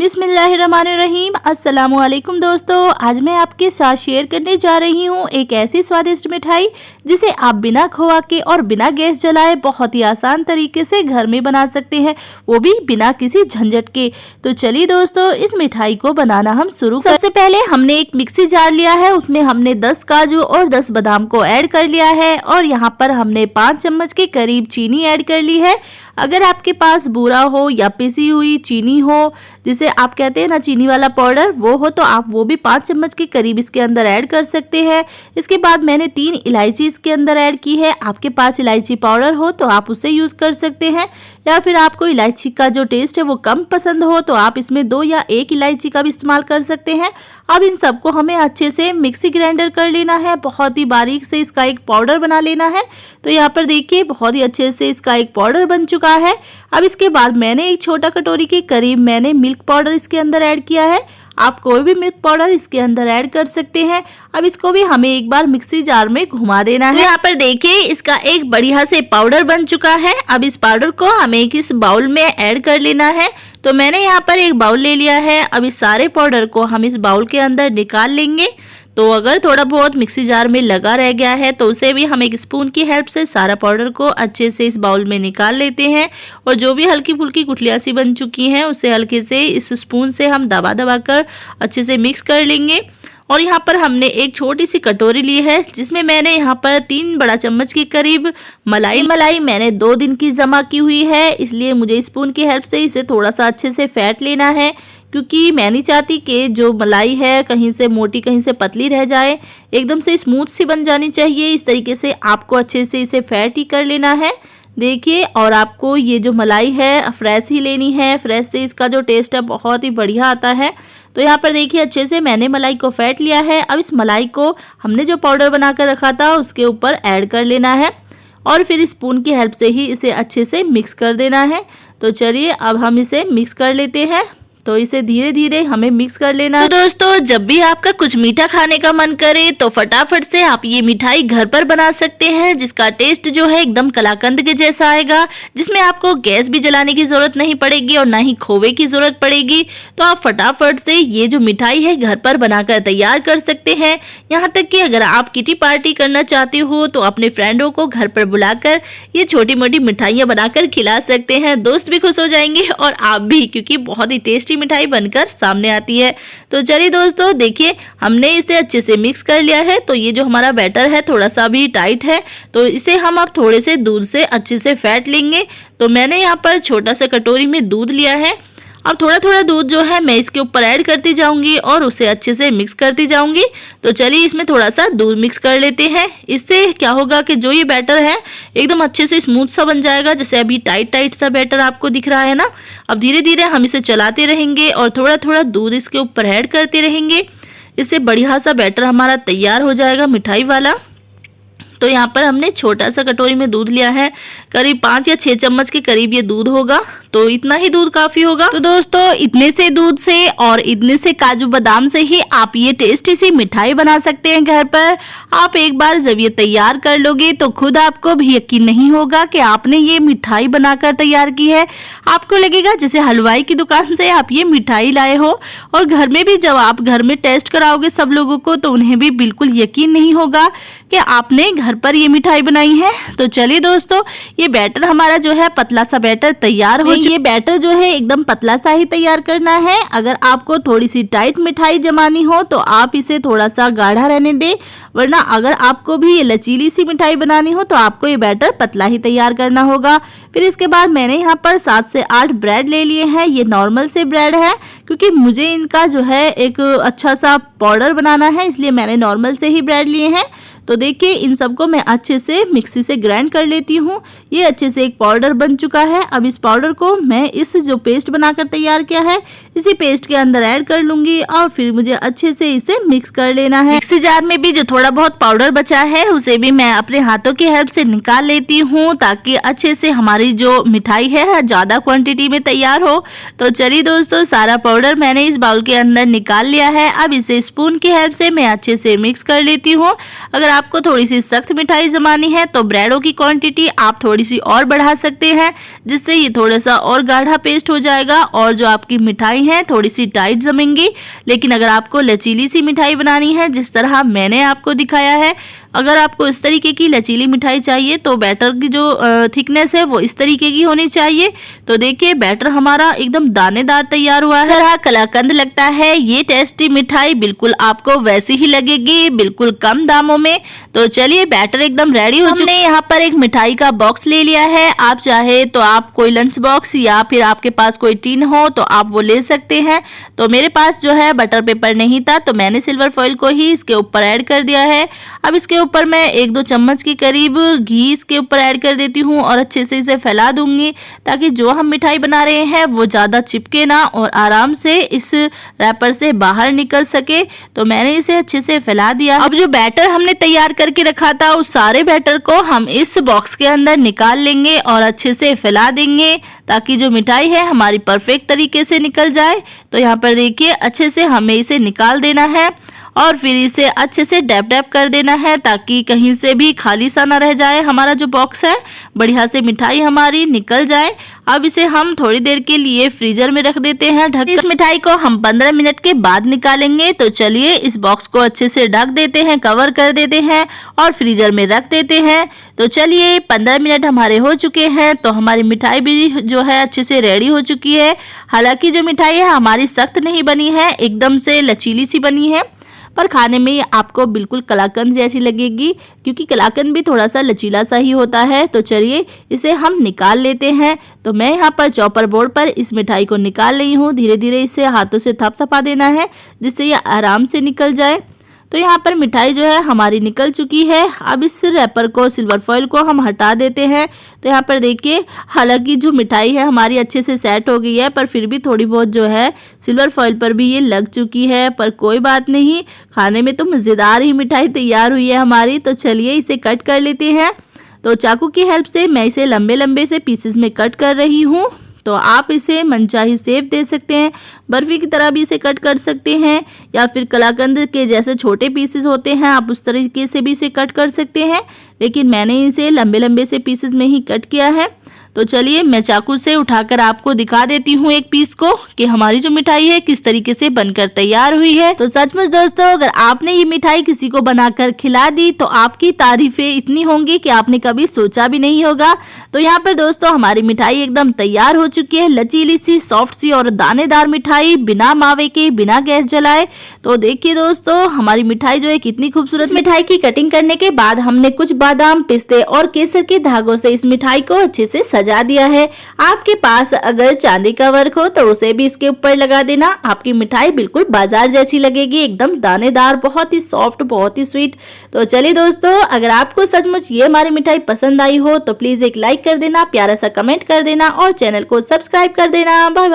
बिस्मिल्लाहिर्रहमानिर्रहीम। अस्सलामुअलैकुम दोस्तों, आज मैं आपके साथ शेयर करने जा रही हूँ एक ऐसी स्वादिष्ट मिठाई जिसे आप बिना खोआ के और बिना गैस जलाए बहुत ही आसान तरीके से घर में बना सकते हैं, वो भी बिना किसी झंझट के। तो चलिए दोस्तों, इस मिठाई को बनाना हम शुरू कर। सबसे पहले हमने एक मिक्सी जार लिया है, उसमें हमने 10 काजू और 10 बादाम को ऐड कर लिया है और यहाँ पर हमने 5 चम्मच के करीब चीनी ऐड कर ली है। अगर आपके पास बूरा हो या पिसी हुई चीनी हो, जिसे आप कहते हैं ना चीनी वाला पाउडर, वो हो तो आप वो भी 5 चम्मच के करीब इसके अंदर ऐड कर सकते हैं। इसके बाद मैंने 3 इलायची इसके अंदर ऐड की है। आपके पास इलायची पाउडर हो तो आप उसे यूज़ कर सकते हैं, या फिर आपको इलायची का जो टेस्ट है वो कम पसंद हो तो आप इसमें 2 या 1 इलायची का भी इस्तेमाल कर सकते हैं। अब इन सबको हमें अच्छे से मिक्सी ग्राइंडर कर लेना है, बहुत ही बारीक से इसका एक पाउडर बना लेना है। तो यहाँ पर देखिए बहुत ही अच्छे से इसका एक पाउडर बन चुका है। अब इसके बाद मैंने एक छोटा कटोरी के करीब मैंने मिल्क पाउडर इसके अंदर ऐड किया है। आप कोई भी मिल्क पाउडर इसके अंदर ऐड कर सकते हैं। अब इसको भी हमें एक बार मिक्सी जार में घुमा देना है। यहाँ पर देखिए इसका एक बढ़िया से पाउडर बन चुका है। अब इस पाउडर को हमें इस बाउल में ऐड कर लेना है। तो मैंने यहाँ पर एक बाउल ले लिया है। अब इस सारे पाउडर को हम इस बाउल के अंदर निकाल लेंगे। तो अगर थोड़ा बहुत मिक्सी जार में लगा रह गया है तो उसे भी हम एक स्पून की हेल्प से सारा पाउडर को अच्छे से इस बाउल में निकाल लेते हैं। और जो भी हल्की फुल्की गुठलियाँ सी बन चुकी हैं उसे हल्के से इस स्पून से हम दबा दबा कर अच्छे से मिक्स कर लेंगे। और यहाँ पर हमने एक छोटी सी कटोरी ली है, जिसमें मैंने यहाँ पर 3 बड़ा चम्मच के करीब मलाई मैंने 2 दिन की जमा की हुई है, इसलिए मुझे स्पून की हेल्प से इसे थोड़ा सा अच्छे से फेंट लेना है, क्योंकि मैं नहीं चाहती कि जो मलाई है कहीं से मोटी कहीं से पतली रह जाए, एकदम से स्मूथ सी बन जानी चाहिए। इस तरीके से आपको अच्छे से इसे फेंट ही कर लेना है। देखिए, और आपको ये जो मलाई है फ्रेश ही लेनी है, फ्रेश से इसका जो टेस्ट है बहुत ही बढ़िया आता है। तो यहाँ पर देखिए अच्छे से मैंने मलाई को फेंट लिया है। अब इस मलाई को हमने जो पाउडर बना कर रखा था उसके ऊपर ऐड कर लेना है और फिर स्पून की हेल्प से ही इसे अच्छे से मिक्स कर देना है। तो चलिए अब हम इसे मिक्स कर लेते हैं। तो इसे धीरे धीरे हमें मिक्स कर लेना है। तो दोस्तों, जब भी आपका कुछ मीठा खाने का मन करे तो फटाफट से आप ये मिठाई घर पर बना सकते हैं, जिसका टेस्ट जो है एकदम कलाकंद के जैसा आएगा, जिसमें आपको गैस भी जलाने की जरूरत नहीं पड़ेगी और ना ही खोवे की जरूरत पड़ेगी। तो आप फटाफट से ये जो मिठाई है घर पर बनाकर तैयार कर सकते हैं। यहाँ तक कि अगर आप किटी पार्टी करना चाहते हो तो अपने फ्रेंडों को घर पर बुलाकर ये छोटी मोटी मिठाइयाँ बनाकर खिला सकते हैं। दोस्त भी खुश हो जाएंगे और आप भी, क्योंकि बहुत ही टेस्टी मिठाई बनकर सामने आती है। तो चलिए दोस्तों, देखिए हमने इसे अच्छे से मिक्स कर लिया है। तो ये जो हमारा बैटर है थोड़ा सा भी टाइट है, तो इसे हम अब थोड़े से दूध से अच्छे से फेंट लेंगे। तो मैंने यहाँ पर छोटा सा कटोरी में दूध लिया है। अब थोड़ा थोड़ा दूध जो है मैं इसके ऊपर ऐड करती जाऊंगी और उसे अच्छे से मिक्स करती जाऊंगी। तो चलिए इसमें थोड़ा सा दूध मिक्स कर लेते हैं। इससे क्या होगा कि जो ये बैटर है एकदम अच्छे से स्मूथ सा बन जाएगा, जैसे अभी टाइट टाइट सा बैटर आपको दिख रहा है ना। अब धीरे धीरे हम इसे चलाते रहेंगे और थोड़ा थोड़ा दूध इसके ऊपर ऐड करते रहेंगे। इससे बढ़िया सा बैटर हमारा तैयार हो जाएगा मिठाई वाला। तो यहाँ पर हमने छोटा सा कटोरी में दूध लिया है, करीब 5 या 6 चम्मच के करीब ये दूध होगा। तो इतना ही दूध काफी होगा। तो दोस्तों, इतने से दूध से और इतने से काजू बादाम से ही आप ये टेस्टी सी मिठाई बना सकते हैं घर पर। आप एक बार जब ये तैयार कर लोगे तो खुद आपको भी यकीन नहीं होगा कि आपने ये मिठाई बनाकर तैयार की है। आपको लगेगा जैसे हलवाई की दुकान से आप ये मिठाई लाए हो। और घर में भी जब आप घर में टेस्ट कराओगे सब लोगों को तो उन्हें भी बिल्कुल यकीन नहीं होगा कि आपने घर पर ये मिठाई बनाई है। तो चलिए दोस्तों, ये बैटर हमारा जो है पतला सा बैटर तैयार हो। ये बैटर जो है एकदम पतला सा ही तैयार करना है। अगर आपको थोड़ी सी टाइट मिठाई जमानी हो तो आप इसे थोड़ा सा गाढ़ा रहने दें, वरना अगर आपको भी ये लचीली सी मिठाई बनानी हो तो आपको ये बैटर पतला ही तैयार करना होगा। फिर इसके बाद मैंने यहाँ पर 7 से 8 ब्रेड ले लिए हैं। ये नॉर्मल से ब्रेड है, क्योंकि मुझे इनका जो है एक अच्छा सा पाउडर बनाना है, इसलिए मैंने नॉर्मल से ही ब्रेड लिए हैं। तो देखिए इन सबको मैं अच्छे से मिक्सी से ग्राइंड कर लेती हूँ। ये अच्छे से एक पाउडर बन चुका है। अब इस पाउडर को मैं इस जो पेस्ट बनाकर तैयार किया है इसी पेस्ट के अंदर ऐड कर लूंगी और फिर मुझे अच्छे से इसे मिक्स कर लेना है। मिक्सी जार में भी जो थोड़ा बहुत पाउडर बचा है उसे भी मैं अपने हाथों की हेल्प से निकाल लेती हूँ, ताकि अच्छे से हमारी जो मिठाई है ज्यादा क्वांटिटी में तैयार हो। तो चलिए दोस्तों, सारा पाउडर मैंने इस बाउल के अंदर निकाल लिया है। अब इसे स्पून की हेल्प से मैं अच्छे से मिक्स कर लेती हूँ। अगर आपको थोड़ी सी सख्त मिठाई जमानी है तो ब्रेडों की क्वांटिटी आप थोड़ी सी और बढ़ा सकते हैं, जिससे ये थोड़ा सा और गाढ़ा पेस्ट हो जाएगा और जो आपकी मिठाई हैं थोड़ी सी टाइट जमेंगी, लेकिन अगर आपको लचीली सी मिठाई बनानी है जिस तरह मैंने आपको दिखाया है, अगर आपको इस तरीके की लचीली मिठाई चाहिए तो बैटर की जो थिकनेस है वो इस तरीके की होनी चाहिए। तो देखिए बैटर हमारा एकदम दानेदार तैयार हुआ है, तरह कलाकंद लगता है। ये टेस्टी मिठाई बिल्कुल आपको वैसी ही लगेगी, बिल्कुल कम दामों में। तो चलिए बैटर एकदम रेडी हो चुका है। हमने यहाँ पर एक मिठाई का बॉक्स ले लिया है। आप चाहे तो आप कोई लंच बॉक्स या फिर आपके पास कोई टिन हो तो आप वो ले सकते हैं। तो मेरे पास जो है बटर पेपर नहीं था तो मैंने सिल्वर फॉइल को ही इसके ऊपर ऐड कर दिया है। अब इसके ऊपर मैं 1-2 चम्मच के करीब घी इसके ऊपर ऐड कर देती हूँ और अच्छे से इसे फैला दूंगी ताकि जो हम मिठाई बना रहे हैं वो ज़्यादा चिपके ना और आराम से इस रैपर से बाहर निकल सके। तो मैंने इसे अच्छे से फैला दिया। अब जो बैटर हमने तैयार करके रखा था उस सारे बैटर को हम इस बॉक्स के अंदर निकाल लेंगे और अच्छे से फैला देंगे ताकि जो मिठाई है हमारी परफेक्ट तरीके से निकल जाए। तो यहाँ पर देखिए अच्छे से हमें इसे निकाल देना है और फिर इसे अच्छे से डैप डैप कर देना है ताकि कहीं से भी खाली सा ना रह जाए। हमारा जो बॉक्स है बढ़िया से मिठाई हमारी निकल जाए। अब इसे हम थोड़ी देर के लिए फ्रीजर में रख देते हैं ढक। इस मिठाई को हम 15 मिनट के बाद निकालेंगे। तो चलिए इस बॉक्स को अच्छे से ढक देते हैं, कवर कर देते हैं और फ्रीजर में रख देते हैं। तो चलिए 15 मिनट हमारे हो चुके हैं। तो हमारी मिठाई भी जो है अच्छे से रेडी हो चुकी है। हालांकि जो मिठाई है हमारी सख्त नहीं बनी है, एकदम से लचीली सी बनी है, पर खाने में आपको बिल्कुल कलाकंद जैसी लगेगी क्योंकि कलाकंद भी थोड़ा सा लचीला सा ही होता है। तो चलिए इसे हम निकाल लेते हैं। तो मैं यहाँ पर चॉपर बोर्ड पर इस मिठाई को निकाल रही हूँ। धीरे धीरे इसे हाथों से थपथपा देना है जिससे ये आराम से निकल जाए। तो यहाँ पर मिठाई जो है हमारी निकल चुकी है। अब इस रैपर को, सिल्वर फॉइल को हम हटा देते हैं। तो यहाँ पर देखिए हालांकि जो मिठाई है हमारी अच्छे से सेट हो गई है पर फिर भी थोड़ी बहुत जो है सिल्वर फॉइल पर भी ये लग चुकी है, पर कोई बात नहीं, खाने में तो मज़ेदार ही मिठाई तैयार हुई है हमारी। तो चलिए इसे कट कर लेते हैं। तो चाकू की हेल्प से मैं इसे लंबे लंबे से पीसेस में कट कर रही हूँ। तो आप इसे मनचाही शेप दे सकते हैं, बर्फी की तरह भी इसे कट कर सकते हैं या फिर कलाकंद के जैसे छोटे पीसेस होते हैं आप उस तरीके से भी इसे कट कर सकते हैं, लेकिन मैंने इसे लंबे लंबे से पीसेस में ही कट किया है। तो चलिए मैं चाकू से उठाकर आपको दिखा देती हूँ एक पीस को कि हमारी जो मिठाई है किस तरीके से बनकर तैयार हुई है। तो सचमुच दोस्तों अगर आपने ये मिठाई किसी को बनाकर खिला दी तो आपकी तारीफें इतनी होंगी कि आपने कभी सोचा भी नहीं होगा। तो यहाँ पर दोस्तों हमारी मिठाई एकदम तैयार हो चुकी है, लचीली सी, सॉफ्ट सी और दानेदार मिठाई, बिना मावे के, बिना गैस जलाए। तो देखिए दोस्तों हमारी मिठाई जो है कितनी खूबसूरत। मिठाई की कटिंग करने के बाद हमने कुछ बादाम, पिस्ते और केसर के धागों से इस मिठाई को अच्छे से सजा दिया है। आपके पास अगर चांदी का वर्क हो तो उसे भी इसके ऊपर लगा देना। आपकी मिठाई बिल्कुल बाजार जैसी लगेगी, एकदम दानेदार, बहुत ही सॉफ्ट, बहुत ही स्वीट। तो चलिए दोस्तों अगर आपको सचमुच ये हमारी मिठाई पसंद आई हो तो प्लीज एक लाइक कर देना, प्यारा सा कमेंट कर देना और चैनल को सब्सक्राइब कर देना। Bye bye.